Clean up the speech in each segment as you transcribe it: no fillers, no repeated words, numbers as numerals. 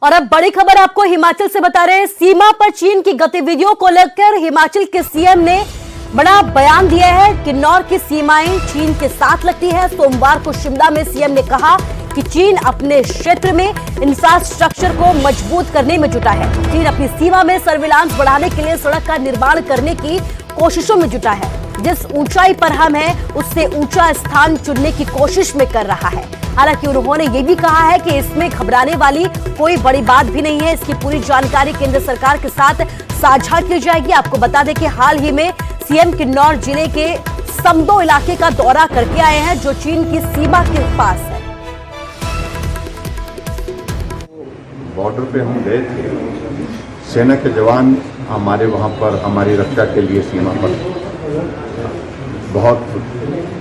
और अब बड़ी खबर आपको हिमाचल से बता रहे हैं। सीमा पर चीन की गतिविधियों को लेकर हिमाचल के सीएम ने बड़ा बयान दिया है। किन्नौर की सीमाएं चीन के साथ लगती है। सोमवार को शिमला में सीएम ने कहा कि चीन अपने क्षेत्र में इंफ्रास्ट्रक्चर को मजबूत करने में जुटा है। चीन अपनी सीमा में सर्विलांस बढ़ाने के लिए सड़क का निर्माण करने की कोशिशों में जुटा है। जिस ऊंचाई पर हम हैं उससे ऊंचा स्थान चुनने की कोशिश में कर रहा है। हालांकि उन्होंने ये भी कहा है कि इसमें घबराने वाली कोई बड़ी बात भी नहीं है। इसकी पूरी जानकारी केंद्र सरकार के साथ साझा की जाएगी। आपको बता दें कि हाल ही में सीएम किन्नौर जिले के समदो इलाके का दौरा करके आए हैं, जो चीन की सीमा के पास है। बॉर्डर पे हम गए थे, सेना के जवान हमारे वहां पर हमारी रक्षा के लिए सीमा पर बहुत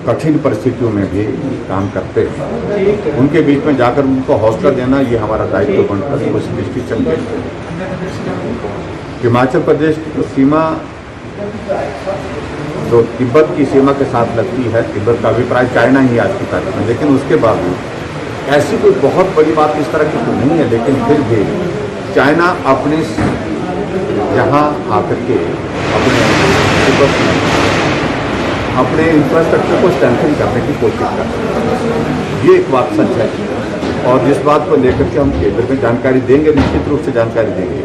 कठिन परिस्थितियों में भी काम करते हैं। उनके बीच में जाकर उनको हौसला देना ये हमारा दायित्व बनता है। उस दृष्टि से हिमाचल प्रदेश की सीमा जो तिब्बत की सीमा के साथ लगती है, तिब्बत का अभिप्राय चाइना ही आज की तारीख में, लेकिन उसके बावजूद ऐसी कोई बहुत बड़ी बात इस तरह की तो नहीं है। लेकिन फिर भी चाइना अपने यहाँ आकर के अपने इंफ्रास्ट्रक्चर को स्ट्रेंथन करने की कोशिश करते हैं। ये एक बात सच है और जिस बात को लेकर के हम केंद्र में जानकारी देंगे, निश्चित रूप से जानकारी देंगे।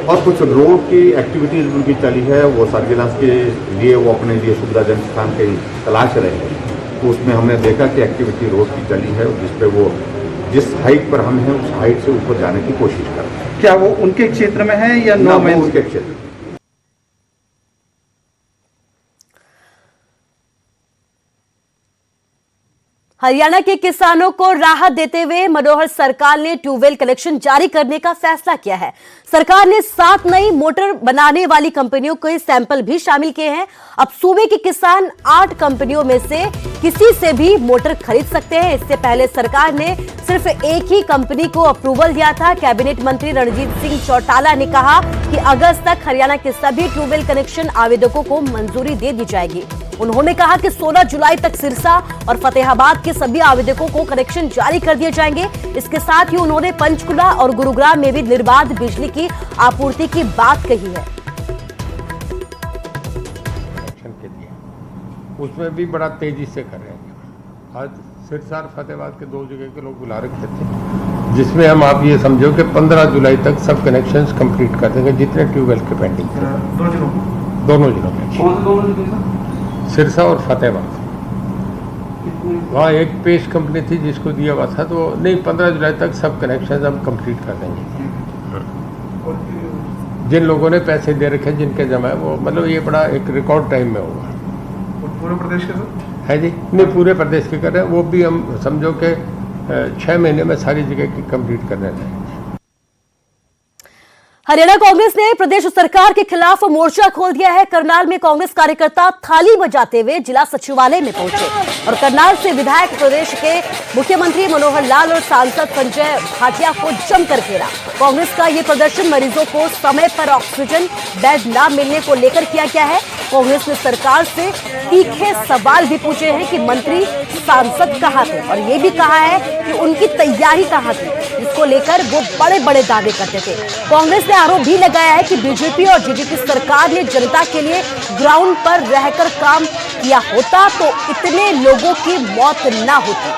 और कुछ रोड की एक्टिविटीज़ उनकी चली है, वो सर्विलांस के लिए वो अपने लिए सुविधाजनक स्थान की तलाश रहे हैं। तो उसमें हमने देखा कि एक्टिविटी रोड की चली है, जिसपे वो जिस हाइट पर हम हैं उस हाइट से ऊपर जाने की कोशिश कर रहे हैं। क्या वो उनके क्षेत्र में है या ना वो उनके क्षेत्र? हरियाणा के किसानों को राहत देते हुए मनोहर सरकार ने ट्यूबवेल कनेक्शन जारी करने का फैसला किया है। सरकार ने 7 नई मोटर बनाने वाली कंपनियों के सैंपल भी शामिल किए हैं। अब सूबे के किसान 8 कंपनियों में से किसी से भी मोटर खरीद सकते हैं। इससे पहले सरकार ने सिर्फ एक ही कंपनी को अप्रूवल दिया था। कैबिनेट मंत्री रणजीत सिंह चौटाला ने कहा कि अगस्त तक हरियाणा के सभी ट्यूबवेल कनेक्शन आवेदकों को मंजूरी दे दी जाएगी। उन्होंने कहा कि 16 जुलाई तक सिरसा और फतेहाबाद के सभी आवेदकों को कनेक्शन जारी कर दिए जाएंगे। इसके साथ ही उन्होंने पंचकुला और गुरुग्राम में भी निर्बाध बिजली की आपूर्ति की बात कही है। के लिए उसमें भी बड़ा तेजी से कर रहे हैं। आज सिरसा और फतेहाबाद के 2 जगह के लोग बुला रखे थे, जिसमें हम आप ये समझो कि 15 जुलाई तक सब कनेक्शंस कंप्लीट कर देंगे जितने ट्यूबवेल के पेंडिंग थे। दोनों जिलों में सिरसा और फतेहाबाद। वहाँ एक पेश कंपनी थी जिसको दिया हुआ था, तो नहीं 15 जुलाई तक सब कनेक्शन हम कंप्लीट कर देंगे। जिन लोगों ने पैसे दे रखे जिनके जमा है वो मतलब ये बड़ा एक रिकॉर्ड टाइम में होगा। पूरे प्रदेश के सर है जी, नहीं पूरे प्रदेश के कर रहे हैं। वो भी हम समझो कि 6 महीने में सारी जगह की कंप्लीट करने हैं। हरियाणा कांग्रेस ने प्रदेश सरकार के खिलाफ मोर्चा खोल दिया है। करनाल में कांग्रेस कार्यकर्ता थाली बजाते हुए जिला सचिवालय में पहुंचे और करनाल से विधायक प्रदेश के मुख्यमंत्री मनोहर लाल और सांसद संजय भाटिया को जमकर घेरा। कांग्रेस का ये प्रदर्शन मरीजों को समय पर ऑक्सीजन बेड न मिलने को लेकर किया गया है। कांग्रेस ने सरकार से तीखे सवाल भी पूछे हैं कि मंत्री सांसद कहां थे और ये भी कहा है कि उनकी तैयारी कहां थी, जिसको लेकर वो बड़े बड़े दावे करते थे। कांग्रेस ने आरोप भी लगाया है कि बीजेपी और जेडीपी सरकार ने जनता के लिए ग्राउंड पर रहकर काम किया होता तो इतने लोगों की मौत ना होती।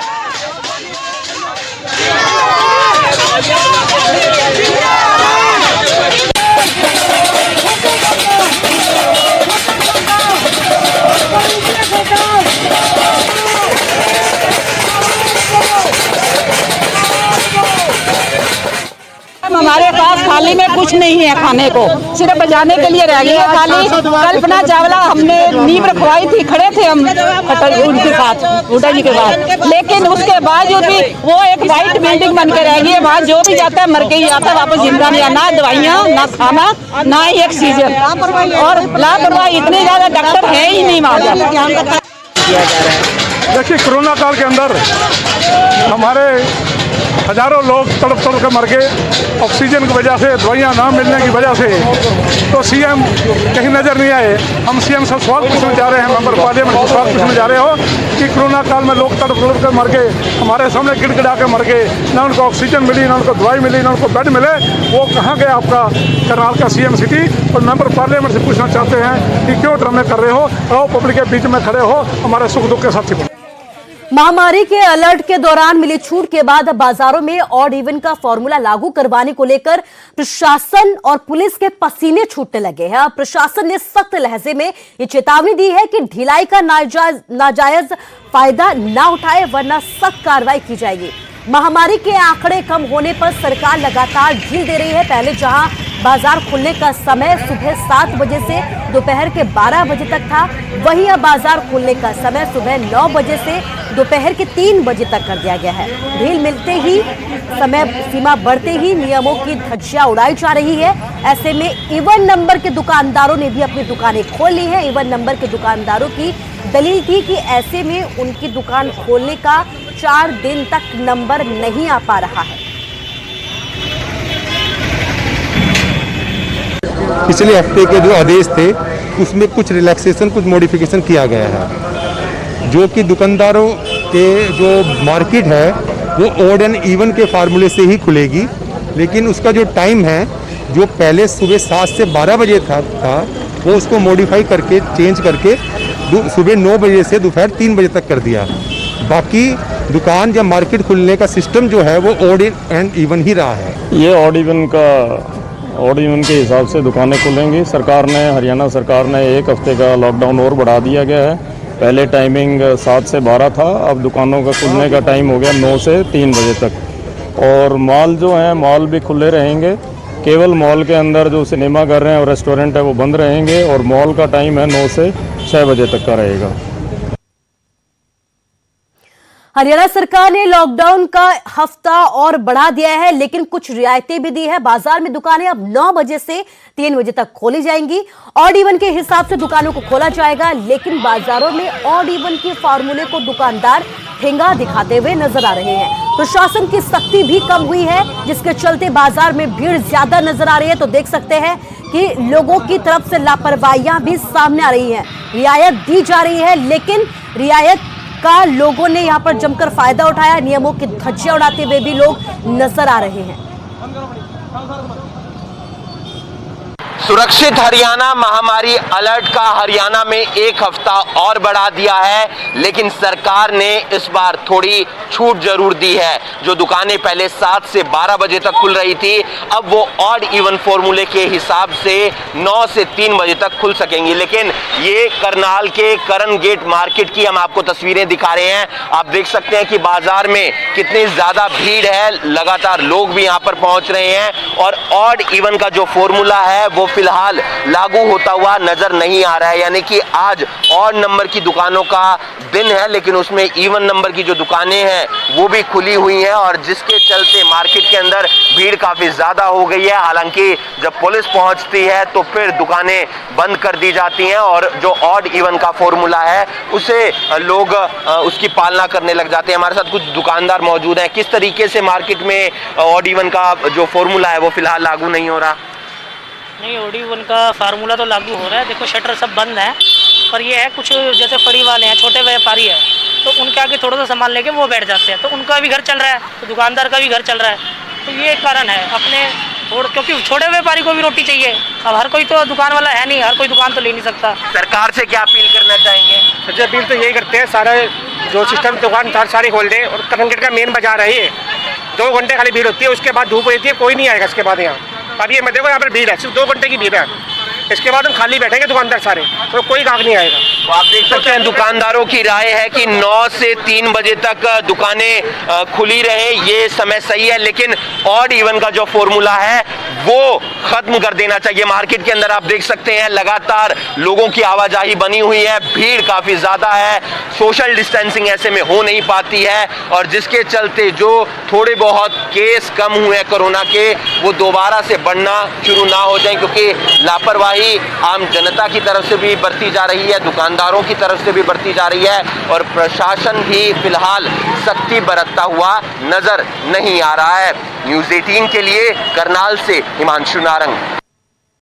हमारे पास थाली में कुछ नहीं है खाने को, सिर्फ बजाने के लिए रह गई है खाली। कल्पना चावला हमने नींव रखवाई थी, खड़े थे हम उनके साथ हुड्डा जी के बाद, लेकिन उसके बावजूद भी वो एक वाइट बिल्डिंग बन के रह गई है। वहाँ जो भी जाता है मर के ही आता है, वापस जिंदा नहीं आना। दवाइयाँ ना खाना ना ही ऑक्सीजन, और लापरवाही इतनी ज्यादा, डॉक्टर है ही नहीं वहाँ। देखिए कोरोना काल के अंदर हमारे हज़ारों लोग तड़प तड़प कर मर गए ऑक्सीजन की वजह से, दवाइयाँ ना मिलने की वजह से। तो सीएम कहीं नज़र नहीं आए। हम सीएम से सवाल पूछने जा रहे हैं, मेंबर पार्लियामेंट से सवाल पूछने जा रहे हो कि कोरोना काल में लोग तड़प तड़प कर मर गए, हमारे सामने गिड़गिड़ा के मर गए, ना उनको ऑक्सीजन मिली, ना उनको दवाई मिली, ना उनको बेड मिले। वो कहाँ गया आपका करनाल का सीएम सिटी? और मेंबर पार्लियामेंट से पूछना चाहते हैं कि क्यों ड्रामे कर रहे हो? आओ पब्लिक के बीच में खड़े हो, हमारे सुख दुख के साथी बनो। महामारी के अलर्ट के दौरान मिली छूट के बाद अब बाजारों में ऑड इवन का फॉर्मूला लागू करवाने को लेकर प्रशासन और पुलिस के पसीने छूटने लगे हैं। अब प्रशासन ने सख्त लहजे में ये चेतावनी दी है कि ढिलाई का नाजायज फायदा ना उठाए, वरना सख्त कार्रवाई की जाएगी। महामारी के आंकड़े कम होने पर सरकार लगातार ढील दे रही है। पहले जहां बाजार खुलने का समय सुबह 7 बजे से दोपहर के 12 बजे तक था, वहीं अब बाजार खुलने का समय सुबह 9 बजे से दोपहर के 3 बजे तक कर दिया गया है। ढील मिलते ही समय सीमा बढ़ते ही नियमों की धज्जियां उड़ाई जा रही है। ऐसे में इवन नंबर के दुकानदारों ने भी अपनी दुकानें खोल ली हैं। इवन नंबर के दुकानदारों की दलील थी कि ऐसे में उनकी दुकान खोलने का 4 दिन तक नंबर नहीं आ पा रहा है। पिछले हफ्ते के जो आदेश थे उसमें कुछ रिलैक्सेशन, कुछ मॉडिफिकेशन किया गया है, जो कि दुकानदारों के जो मार्केट है वो ऑड एंड इवन के फार्मूले से ही खुलेगी। लेकिन उसका जो टाइम है, जो पहले सुबह 7 से 12 बजे था वो उसको मॉडिफाई करके, चेंज करके सुबह 9 बजे से दोपहर 3 बजे तक कर दिया। बाकी दुकान या मार्केट खुलने का सिस्टम जो है वो ऑड एंड इवन ही रहा है। ये ऑड इवन के हिसाब से दुकानें खुलेंगी। सरकार ने, हरियाणा सरकार ने 1 हफ्ते का लॉकडाउन और बढ़ा दिया गया है। पहले टाइमिंग 7 से 12 था, अब दुकानों का खुलने का टाइम हो गया 9 से 3 बजे तक। और मॉल जो हैं, मॉल भी खुले रहेंगे। केवल मॉल के अंदर जो सिनेमा घर हैं और रेस्टोरेंट है वो बंद रहेंगे, और मॉल का टाइम है 9 से 6 बजे तक का रहेगा। हरियाणा सरकार ने लॉकडाउन का हफ्ता और बढ़ा दिया है, लेकिन कुछ रियायतें भी दी है। बाजार में दुकानें अब 9 बजे से 3 बजे तक खोली जाएंगी। ऑड इवन के हिसाब से दुकानों को खोला जाएगा, लेकिन बाजारों में ऑड इवन के फार्मूले को दुकानदार ठेंगा दिखाते हुए नजर आ रहे हैं। प्रशासन की सख्ती भी कम हुई है, जिसके चलते बाजार में भीड़ ज्यादा नजर आ रही है। तो देख सकते हैं कि लोगों की तरफ से लापरवाहियां भी सामने आ रही हैं। रियायत दी जा रही है, लेकिन रियायत का लोगों ने यहां पर जमकर फायदा उठाया। नियमों की धज्जियां उड़ाते हुए भी लोग नजर आ रहे हैं। सुरक्षित हरियाणा महामारी अलर्ट का हरियाणा में 1 हफ्ता और बढ़ा दिया है, लेकिन सरकार ने इस बार थोड़ी छूट जरूर दी है। जो दुकानें पहले 7 से 12 बजे तक खुल रही थी, अब वो ऑड इवन फॉर्मूले के हिसाब से 9 से 3 बजे तक खुल सकेंगी। लेकिन ये करनाल के करण गेट मार्केट की हम आपको तस्वीरें दिखा रहे हैं। आप देख सकते हैं कि बाजार में कितनी ज्यादा भीड़ है, लगातार लोग भी यहाँ पर पहुंच रहे हैं, और ऑड इवन का जो फॉर्मूला है वो फिलहाल लागू होता हुआ नजर नहीं आ रहा है। यानी कि आज ऑड नंबर की दुकानों का दिन है, लेकिन उसमें इवन नंबर की जो दुकानें हैं वो भी खुली हुई हैं, और जिसके चलते मार्केट के अंदर भीड़ काफी ज्यादा हो गई है। हालांकि जब पुलिस पहुंचती है तो फिर दुकानें बंद कर दी जाती हैं, और जो ऑड इवन का फॉर्मूला है उसे लोग उसकी पालना करने लग जाते हैं। हमारे साथ कुछ दुकानदार मौजूद हैं। किस तरीके से मार्केट में ऑड इवन का जो फॉर्मूला है वो फिलहाल लागू नहीं हो रहा? नहीं, ऑड इवन का फार्मूला तो लागू हो रहा है। देखो, शटर सब बंद है, पर ये है कुछ जैसे फड़ी वाले हैं, छोटे व्यापारी हैं, तो उनके आगे थोड़ा सा सामान लेके वो बैठ जाते हैं, तो उनका भी घर चल रहा है, तो दुकानदार का भी घर चल रहा है। तो ये कारण है अपने क्योंकि छोटे व्यापारी को भी रोटी चाहिए। अब हर कोई तो दुकान वाला है नहीं, हर कोई दुकान तो ले नहीं सकता। सरकार से क्या अपील करना चाहेंगे? सबसे अपील तो यही करते हैं, सारा जो सिस्टम दुकान सारी खोल दे, और करण गेट का मेन बाजार है ये, 2 घंटे खाली भीड़ होती है, उसके बाद धूप होती है, कोई नहीं आएगा इसके बाद यहाँ। अब ये मैं देखो यहाँ पर भीड़ है, सिर्फ 2 घंटे की भीड़ है, इसके बाद हम खाली बैठेंगे दुकानदार सारे, तो कोई ग्राहक नहीं आएगा। तो आप देख सकते हैं दुकानदारों की राय है कि 9 से 3 बजे तक दुकानें खुली रहे, ये समय सही है, लेकिन ऑड इवन का जो फॉर्मूला है वो खत्म कर देना चाहिए। मार्केट के अंदर आप देख सकते हैं लगातार लोगों की आवाजाही बनी हुई है, भीड़ काफी ज्यादा है, सोशल डिस्टेंसिंग ऐसे में हो नहीं पाती है, और जिसके चलते जो थोड़े बहुत केस कम हुए हैं कोरोना के, वो दोबारा से बढ़ना शुरू ना हो जाए, क्योंकि लापरवाही लापरवाही आम जनता की तरफ से भी बरती जा रही है, दुकानदारों की तरफ से भी बरती जा रही है और प्रशासन भी फिलहाल सख्ती बरतता हुआ नजर नहीं आ रहा है। न्यूज़ 18 के लिए करनाल से हिमांशु नारंग।